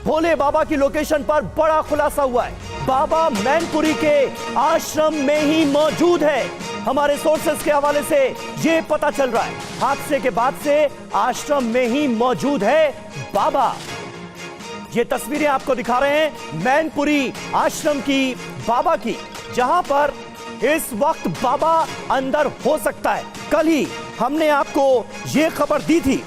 भोले बाबा की लोकेशन पर बड़ा खुलासा हुआ है। बाबा मैनपुरी के आश्रम में ही मौजूद है। हमारे सोर्सेस के हवाले से यह पता चल रहा है, हादसे के बाद से आश्रम में ही मौजूद है बाबा। ये तस्वीरें आपको दिखा रहे हैं मैनपुरी आश्रम की, बाबा की, जहां पर इस वक्त बाबा अंदर हो सकता है। कल ही हमने आपको यह खबर दी थी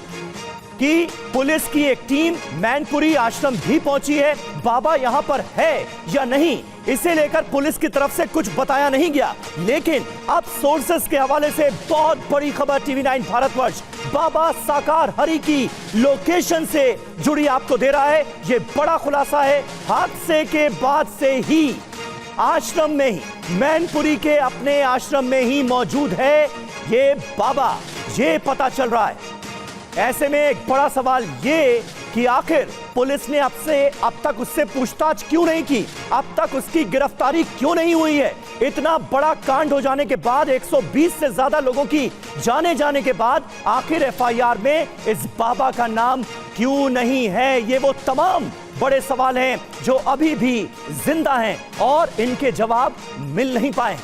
कि पुलिस की एक टीम मैनपुरी आश्रम भी पहुंची है। बाबा यहां पर है या नहीं, इसे लेकर पुलिस की तरफ से कुछ बताया नहीं गया, लेकिन अब सोर्सेस के हवाले से बहुत बड़ी खबर टीवी 9 भारतवर्ष बाबा साकार हरि की लोकेशन से जुड़ी आपको दे रहा है। यह बड़ा खुलासा है, हादसे के बाद से ही आश्रम में ही, मैनपुरी के अपने आश्रम में ही मौजूद है ये बाबा, ये पता चल रहा है। ऐसे में एक बड़ा सवाल ये कि आखिर पुलिस ने अब तक उससे पूछताछ क्यों नहीं की, अब तक उसकी गिरफ्तारी क्यों नहीं हुई है। इतना बड़ा कांड हो जाने के बाद, 120 से ज्यादा लोगों की जाने के बाद आखिर एफआईआर में इस बाबा का नाम क्यों नहीं है। ये वो तमाम बड़े सवाल हैं जो अभी भी जिंदा हैं और इनके जवाब मिल नहीं पाए।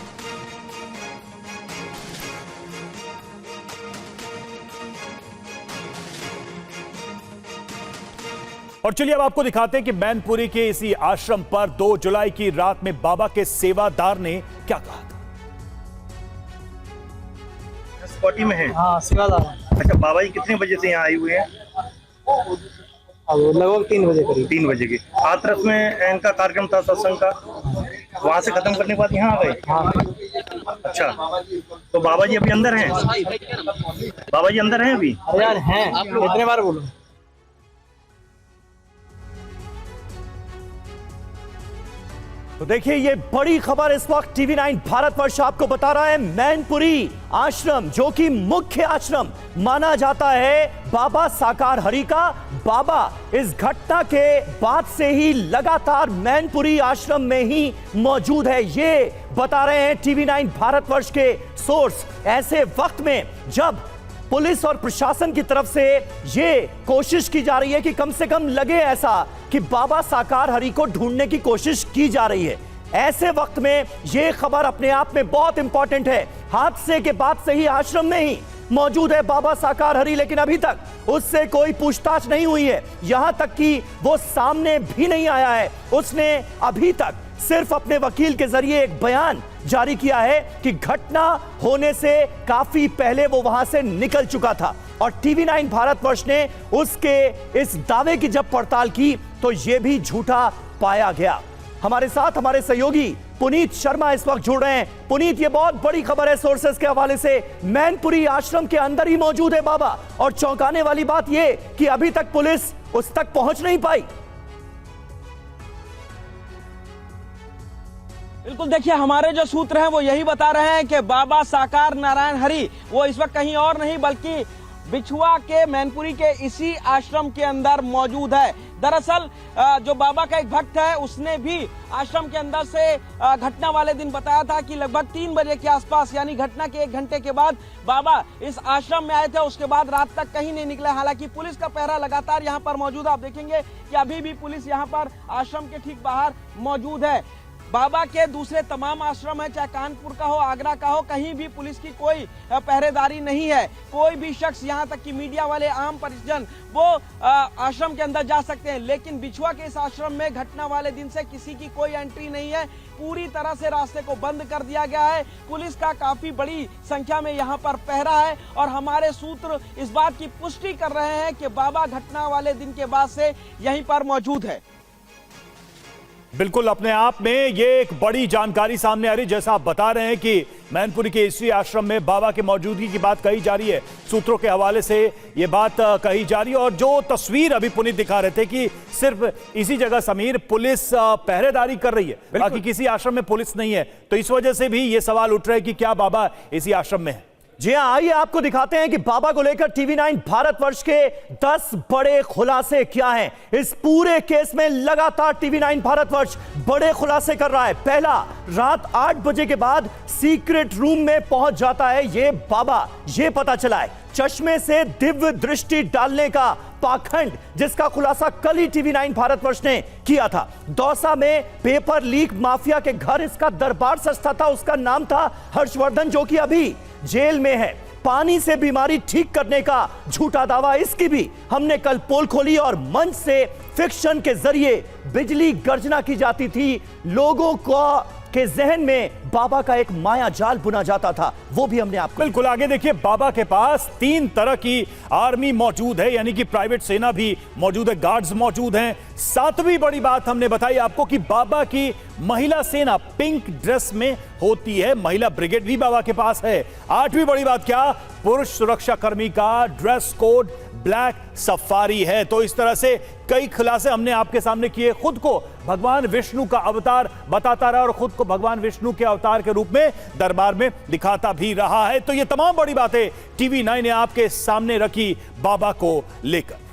और चलिए अब आपको दिखाते हैं कि मैनपुरी के इसी आश्रम पर 2 जुलाई की रात में बाबा के सेवादार ने क्या कहा था। स्पॉटी में है। हाँ, सेवादार। अच्छा, बाबा जी कितने बजे से यहाँ आए हुए हैं? लगभग 3 बजे करीब। 3 बजे के हाथरस में इनका कार्यक्रम था सत्संग का, वहाँ से खत्म करने के बाद यहाँ आ गए। हाँ। अच्छा, तो बाबा जी अभी अंदर हैं? बाबा जी अंदर हैं अभी? यार हैं, कितने बार बोलो। तो देखिए, ये बड़ी खबर इस वक्त टीवी 9 भारतवर्ष आपको बता रहा है। मैनपुरी आश्रम, जो कि मुख्य आश्रम माना जाता है बाबा साकार हरि का, बाबा इस घटना के बाद से ही लगातार मैनपुरी आश्रम में ही मौजूद है, ये बता रहे हैं टीवी 9 भारतवर्ष के सोर्स। ऐसे वक्त में जब पुलिस और प्रशासन की तरफ से ये कोशिश की जा रही है कि कम से कम लगे ऐसा कि बाबा साकार हरि को ढूंढने की कोशिश की जा रही है, ऐसे वक्त में ये खबर अपने आप में बहुत इंपॉर्टेंट है। हादसे के बाद से ही आश्रम में ही मौजूद है बाबा साकार हरि, लेकिन अभी तक उससे कोई पूछताछ नहीं हुई है, यहां तक कि वो सामने भी नहीं आया है। उसने अभी तक सिर्फ अपने वकील के जरिए एक बयान जारी किया है कि घटना होने से काफी पहले वो वहां से निकल चुका था, और टीवी 9 भारतवर्ष ने उसके इस दावे की जब पड़ताल की तो यह भी झूठा पाया गया। हमारे साथ हमारे सहयोगी पुनीत शर्मा इस वक्त जुड़ रहे हैं। पुनीत, ये बहुत बड़ी खबर है सोर्सेस के हवाले से, मैनपुरी आश्रम के अंदर ही मौजूद है बाबा, और चौंकाने वाली बात यह कि अभी तक पुलिस उस तक पहुंच नहीं पाई। बिल्कुल, देखिए हमारे जो सूत्र हैं वो यही बता रहे हैं कि बाबा साकार नारायण हरि वो इस वक्त कहीं और नहीं बल्कि बिछुआ के मैनपुरी के इसी आश्रम के अंदर मौजूद है। दरअसल जो बाबा का एक भक्त है उसने भी आश्रम के अंदर से घटना वाले दिन बताया था कि लगभग 3 बजे के आसपास, यानी घटना के 1 घंटे के बाद बाबा इस आश्रम में आए थे। उसके बाद रात तक कहीं नहीं निकले। हालांकि पुलिस का पहरा लगातार यहाँ पर मौजूद है। आप देखेंगे कि अभी भी पुलिस यहाँ पर आश्रम के ठीक बाहर मौजूद है। बाबा के दूसरे तमाम आश्रम है, चाहे कानपुर का हो, आगरा का हो, कहीं भी पुलिस की कोई पहरेदारी नहीं है। कोई भी शख्स, यहाँ तक कि मीडिया वाले, आम परिजन, वो आश्रम के अंदर जा सकते हैं, लेकिन बिछुआ के इस आश्रम में घटना वाले दिन से किसी की कोई एंट्री नहीं है। पूरी तरह से रास्ते को बंद कर दिया गया है। पुलिस का काफी बड़ी संख्या में यहाँ पर पहरा है, और हमारे सूत्र इस बात की पुष्टि कर रहे हैं कि बाबा घटना वाले दिन के बाद से यहीं पर मौजूद है। बिल्कुल, अपने आप में ये एक बड़ी जानकारी सामने आ रही, जैसा आप बता रहे हैं कि मैनपुरी के इसी आश्रम में बाबा की मौजूदगी की बात कही जा रही है, सूत्रों के हवाले से ये बात कही जा रही है। और जो तस्वीर अभी पुनीत दिखा रहे थे कि सिर्फ इसी जगह समीर पुलिस पहरेदारी कर रही है, बाकी किसी आश्रम में पुलिस नहीं है, तो इस वजह से भी ये सवाल उठ रहे हैं कि क्या बाबा इसी आश्रम में है। जी हाँ, आइए आपको दिखाते हैं कि बाबा को लेकर टीवी 9 भारतवर्ष के 10 बड़े खुलासे क्या हैं। इस पूरे केस में लगातार टीवी 9 भारतवर्ष बड़े खुलासे कर रहा है। पहला, रात 8 बजे के बाद सीक्रेट रूम में पहुंच जाता है ये बाबा, ये पता चला है। चश्मे से दिव्य दृष्टि डालने का पाखंड, जिसका खुलासा कल ही टीवी 9 भारतवर्ष ने किया था। दौसा में पेपर लीक माफिया के घर इसका दरबार सजता था। उसका नाम था हर्षवर्धन, जो कि अभी जेल में है। पानी से बीमारी ठीक करने का झूठा दावा, इसकी भी हमने कल पोल खोली और मंच से फिक्शन के जरिए बिजली गर्जना की जाती थी। लोगों को के जहन में बाबा का एक माया जाल बुना जाता था, वो भी हमने आपको। बिल्कुल आगे देखिए, बाबा के पास 3 तरह की आर्मी मौजूद है, यानी कि प्राइवेट सेना भी मौजूद है, गार्ड्स मौजूद हैं। 7वीं बड़ी बात हमने बताई आपको कि बाबा की महिला सेना पिंक ड्रेस में होती है, महिला ब्रिगेड भी बाबा के पास है। 8वीं बड़ी बात क्या, पुरुष सुरक्षा कर्मी का ड्रेस कोड ब्लैक सफारी है। तो इस तरह से कई खुलासे हमने आपके सामने किए। खुद को भगवान विष्णु का अवतार बताता रहा और खुद को भगवान विष्णु के अवतार के रूप में दरबार में दिखाता भी रहा है। तो ये तमाम बड़ी बातें टीवी 9 ने आपके सामने रखी बाबा को लेकर।